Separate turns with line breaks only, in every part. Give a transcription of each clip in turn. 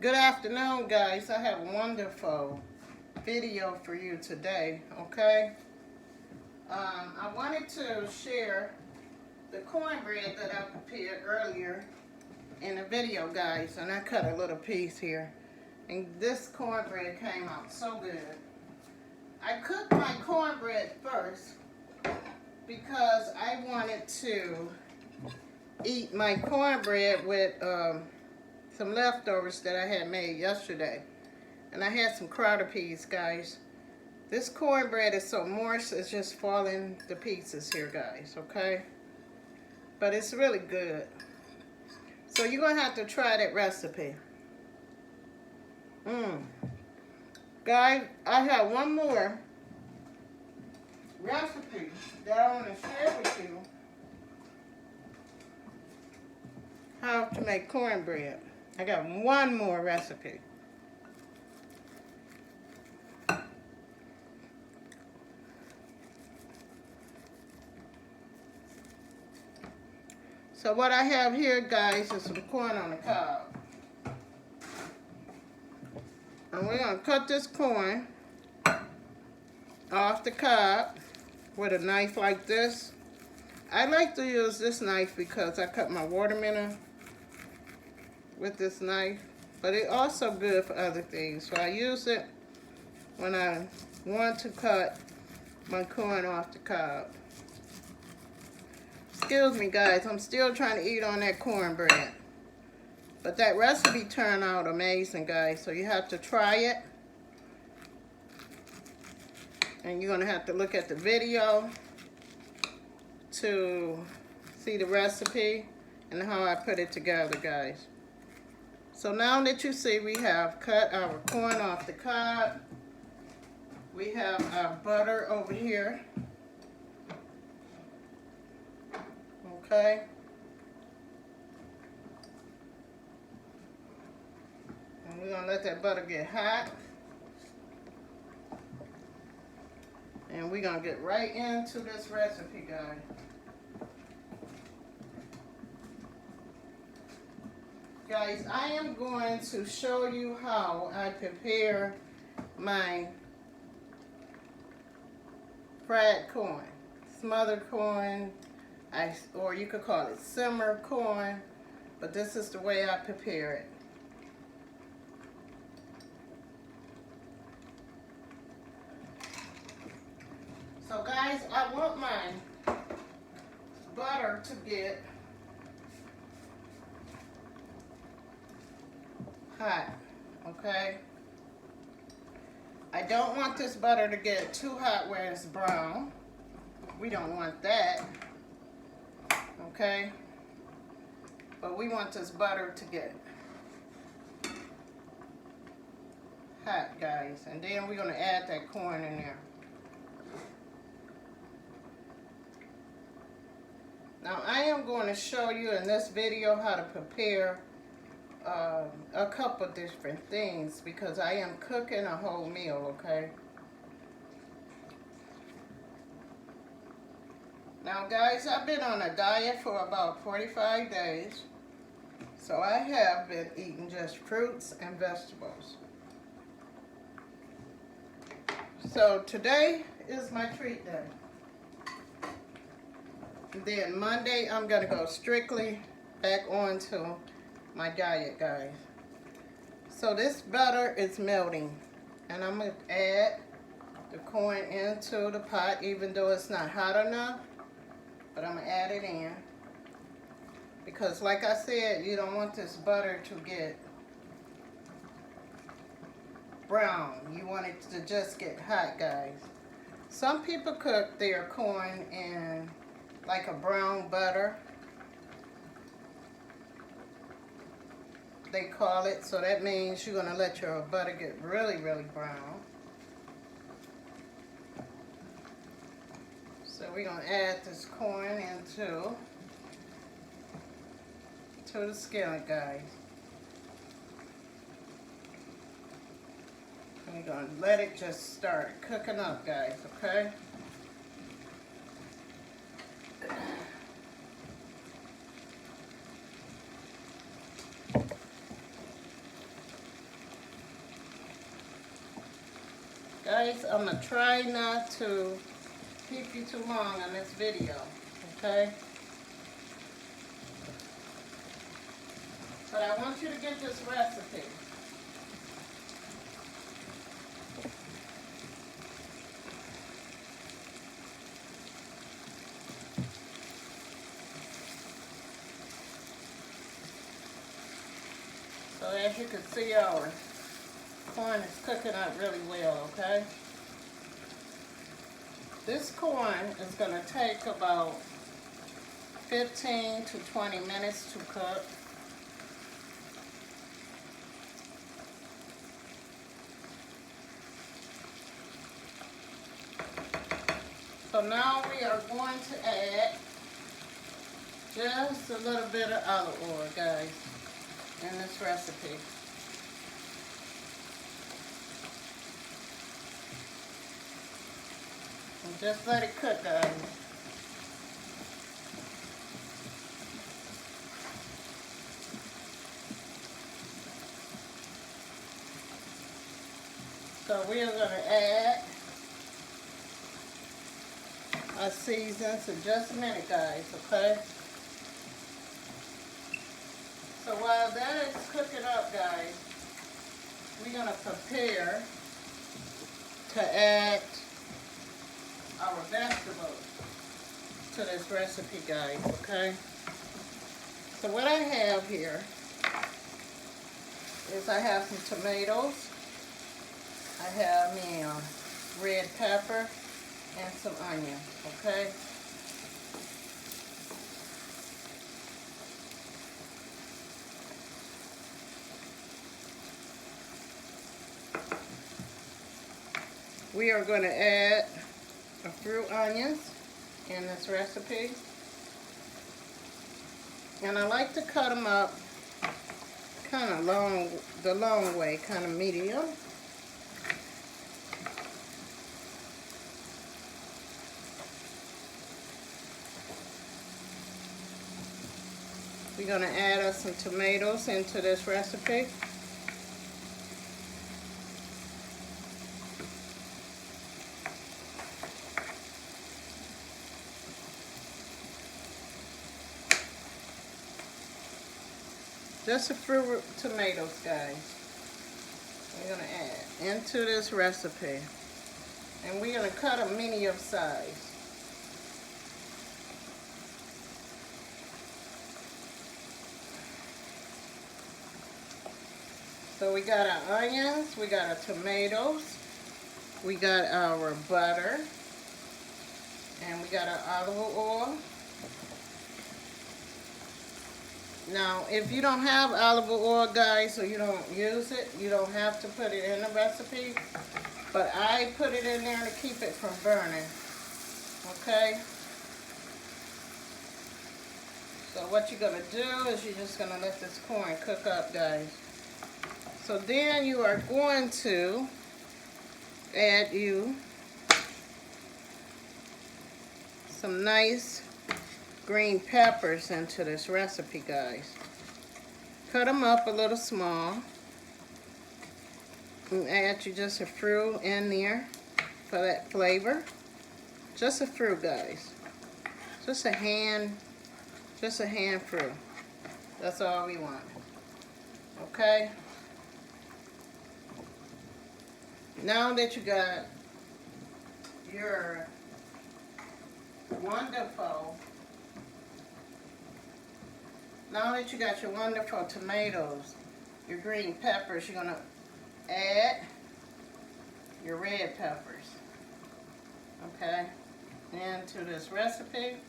Good afternoon, guys. I have a wonderful video for you today, okay? I wanted to share the cornbread that I prepared earlier in the video, guys, and I cut a little piece here. And this cornbread came out so good. I cooked my cornbread first because I wanted to eat my cornbread with some leftovers that I had made yesterday. And I had some crowder peas, guys. This cornbread is so moist, it's just falling to pieces here, guys, okay? But it's really good. So you're gonna have to try that recipe. Guys, I have one more recipe that I want to share with you. How to make cornbread. I got one more recipe. So what I have here, guys, is some corn on the cob. And we're going to cut this corn off the cob with a knife like this. I like to use this knife because I cut my watermelon with this knife, but it's also good for other things. So I use it when I want to cut my corn off the cob. Excuse me, guys, I'm still trying to eat on that cornbread. But that recipe turned out amazing, guys, so you have to try it. And you're gonna have to look at the video to see the recipe and how I put it together, guys. So now that you see, we have cut our corn off the cob. We have our butter over here. Okay. And we're gonna let that butter get hot. And we're gonna get right into this recipe, guys. Guys, I am going to show you how I prepare my fried corn, smothered corn, or you could call it simmer corn, but this is the way I prepare it. So guys, I want my butter to get hot, okay? I don't want this butter to get too hot where it's brown. We don't want that, okay? But we want this butter to get hot, guys. And then we're gonna add that corn in there. Now I am going to show you in this video how to prepare a couple different things because I am cooking a whole meal, okay? Now guys, I've been on a diet for about 45 days. So I have been eating just fruits and vegetables. So today is my treat day. Then Monday, I'm gonna go strictly back onto my diet, guys. So this butter is melting, and I'm gonna add the corn into the pot, even though it's not hot enough, but I'm gonna add it in. Because like I said, you don't want this butter to get brown. You want it to just get hot, guys. Some people cook their corn in like a brown butter, they call it. So that means you're gonna let your butter get really, really brown. So we're gonna add this corn into the skillet, guys. And we're gonna let it just start cooking up, guys, okay? Guys, I'm going to try not to keep you too long on this video, okay? But I want you to get this recipe. So as you can see, our corn is cooking up really well, okay? This corn is going to take about 15 to 20 minutes to cook. So now we are going to add just a little bit of olive oil, guys, in this recipe. And just let it cook, guys. So we are going to add our seasons in just a minute, guys, okay? So while that is cooking up, guys, we're going to prepare to add our vegetables to this recipe, guys, okay? So what I have here is I have some tomatoes, I have me a red pepper, and some onion, okay? We are going to add a few onions in this recipe. And I like to cut them up kind of long, the long way, kind of medium. We're going to add us some tomatoes into this recipe. Just a few tomatoes, guys. We're going to add into this recipe. And we're going to cut them medium size. So we got our onions, we got our tomatoes, we got our butter, and we got our olive oil. Now, if you don't have olive oil, guys, or you don't use it, you don't have to put it in the recipe. But I put it in there to keep it from burning. Okay? So what you're going to do is you're just going to let this corn cook up, guys. So then you are going to add you some nice green peppers into this recipe, guys. Cut them up a little small. And add you just a few in there for that flavor. Just a few, guys. Just a handful. That's all we want. Okay? Now that you got your wonderful tomatoes, your green peppers, you're going to add your red peppers, okay, into this recipe.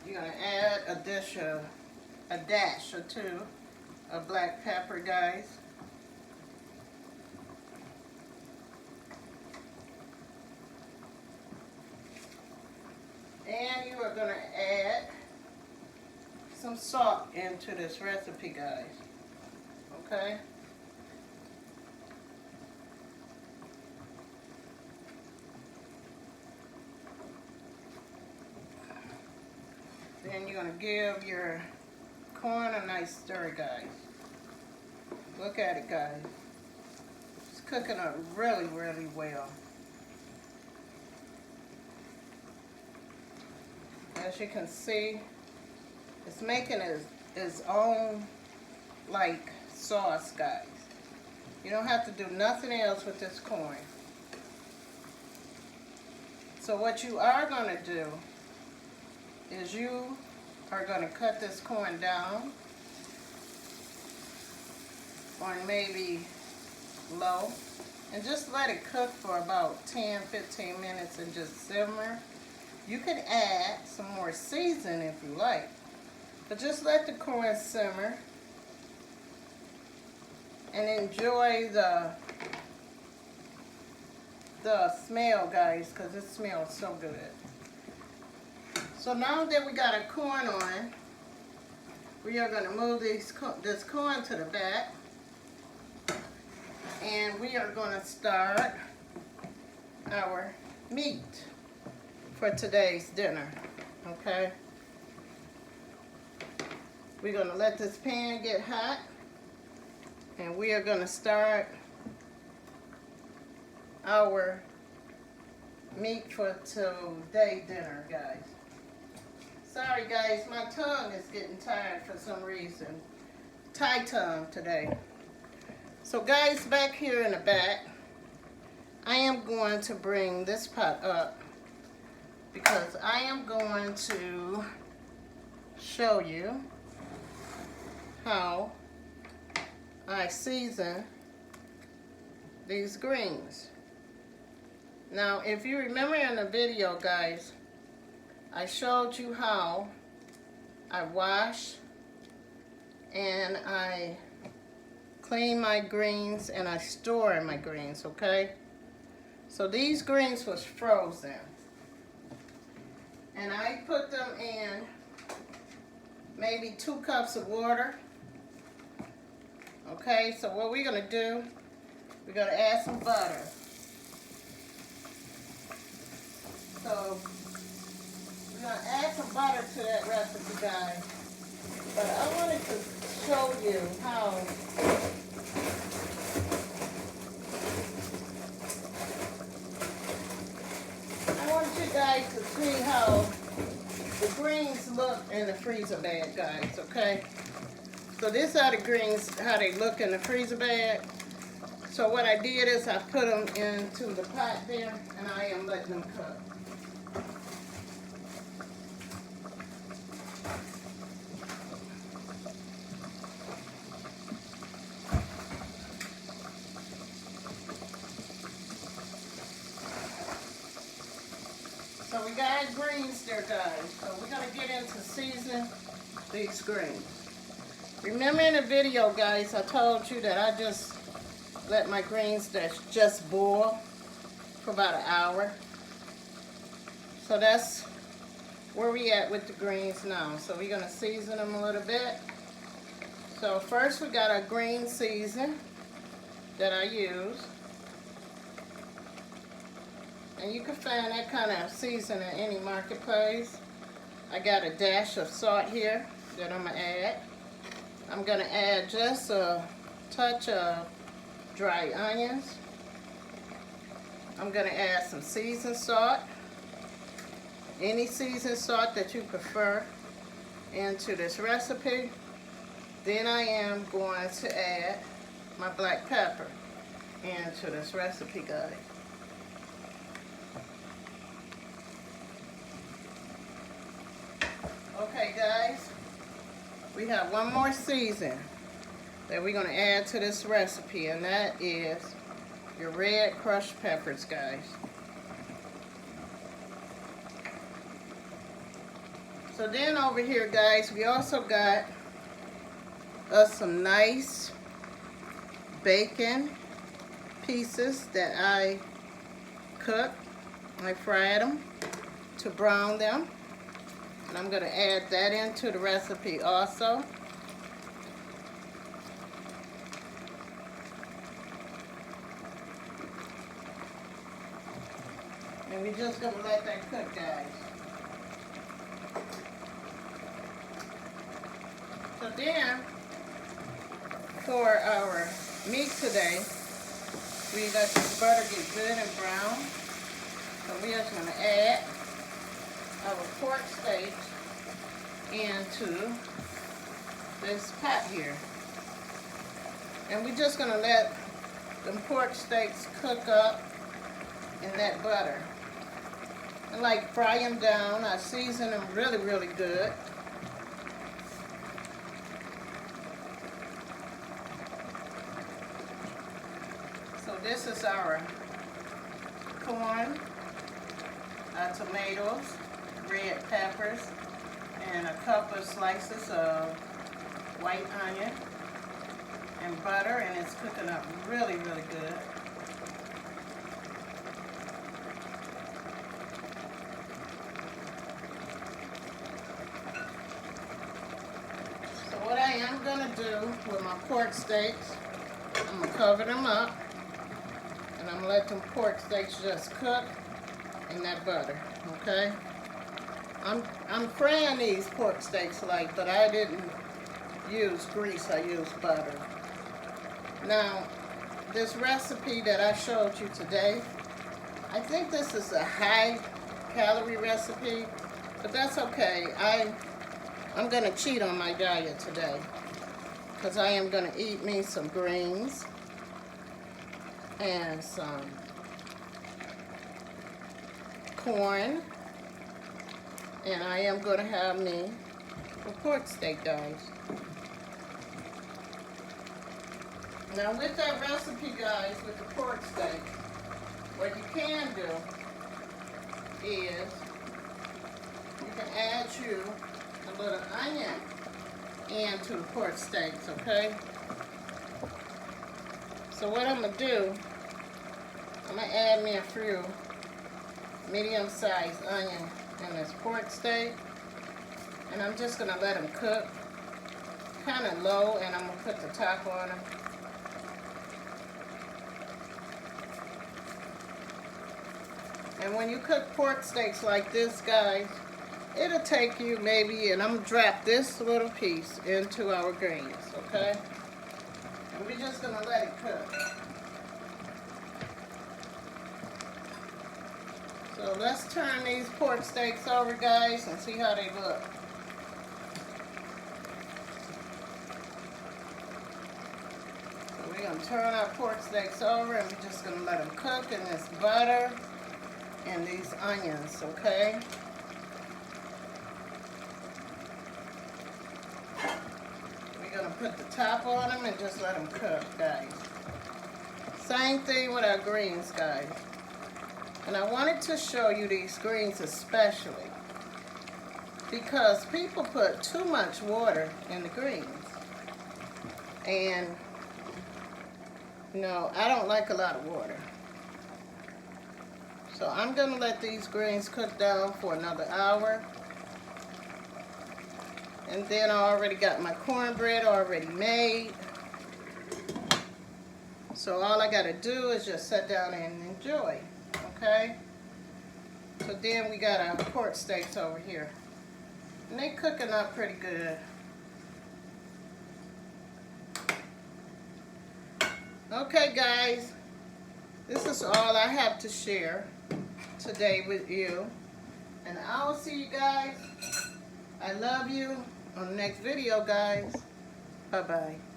You're going to add a dash or two of black pepper, guys. And you are going to add some salt into this recipe, guys. Okay? Then you're going to give your corn a nice stir, guys. Look at it, guys. cooking up really, really well. As you can see, it's making its own like sauce, guys. You don't have to do nothing else with this corn. So what you are going to do is you are going to cut this corn down on maybe low and just let it cook for about 10-15 minutes and just simmer. You can add some more seasoning if you like, but just let the corn simmer and enjoy the smell, guys, because it smells so good. So now that we got our corn on, we are going to move this corn to the back, and we are going to start our meat for today's dinner. Okay, we're going to let this pan get hot, and we are going to start our meat for today dinner, guys. Sorry guys, my tongue is getting tired for some reason. Tie tongue today. So guys, back here in the back, I am going to bring this pot up because I am going to show you how I season these greens. Now, if you remember in the video, guys, I showed you how I wash and I clean my greens and I store my greens, okay? So these greens was frozen. And I put them in maybe 2 cups of water. Okay, so what we're gonna do, we're gonna add some butter. So we're gonna add some butter to that recipe, guys. But I wanted to show you how I want you guys to see how the greens look in the freezer bag, guys, okay? So this are the greens, how they look in the freezer bag. So what I did is I put them into the pot there, and I am letting them cook. So we got our greens there, guys. So we're gonna get into season these greens. Remember in the video, guys, I told you that I just let my greens just boil for about an hour. So that's where we at with the greens now. So we're gonna season them a little bit. So first we got our green season that I use. And you can find that kind of season in any marketplace. I got a dash of salt here that I'm gonna add. I'm gonna add just a touch of dry onions. I'm gonna add some seasoned salt, any seasoned salt that you prefer, into this recipe. Then I am going to add my black pepper into this recipe, guys. Okay, guys, we have one more season that we're going to add to this recipe, and that is your red crushed peppers, guys. So then over here, guys, we also got us some nice bacon pieces that I cooked. I fried them to brown them. And I'm going to add that into the recipe also. And we're just going to let that cook, guys. So then, for our meat today, we let this butter get good and brown. So we are going to add our pork steaks into this pot here. And we're just going to let the pork steaks cook up in that butter. And like fry them down. I season them really, really good. So this is our corn, tomatoes, red peppers, and a couple of slices of white onion and butter, and it's cooking up really, really good. So what I am going to do with my pork steaks, I'm going to cover them up, and I'm going to let them pork steaks just cook in that butter, okay? I'm frying these pork steaks light, but I didn't use grease, I used butter. Now, this recipe that I showed you today, I think this is a high calorie recipe, but that's okay. I'm going to cheat on my diet today because I am going to eat me some greens and some corn, and I am going to have me a pork steak, guys. Now with that recipe, guys, with the pork steak, what you can do is you can add you a little onion into the pork steaks, okay? So what I'm going to do, I'm going to add me a few medium-sized onion in this pork steak, and I'm just going to let them cook kind of low, and I'm going to put the top on them. And when you cook pork steaks like this, guys, it'll take you maybe, and I'm going to drop this little piece into our greens, okay? And we're just going to let it cook. So let's turn these pork steaks over, guys, and see how they look. So we're going to turn our pork steaks over, and we're just going to let them cook in this butter and these onions, okay? We're going to put the top on them and just let them cook, guys. Same thing with our greens, guys. And I wanted to show you these greens especially because people put too much water in the greens. And, you know, I don't like a lot of water. So I'm going to let these greens cook down for another hour. And then I already got my cornbread already made. So all I got to do is just sit down and enjoy. Okay? So then we got our pork steaks over here. And they cooking up pretty good. Okay, guys. This is all I have to share today with you, and I'll see you guys. I love you on the next video, guys. Bye bye.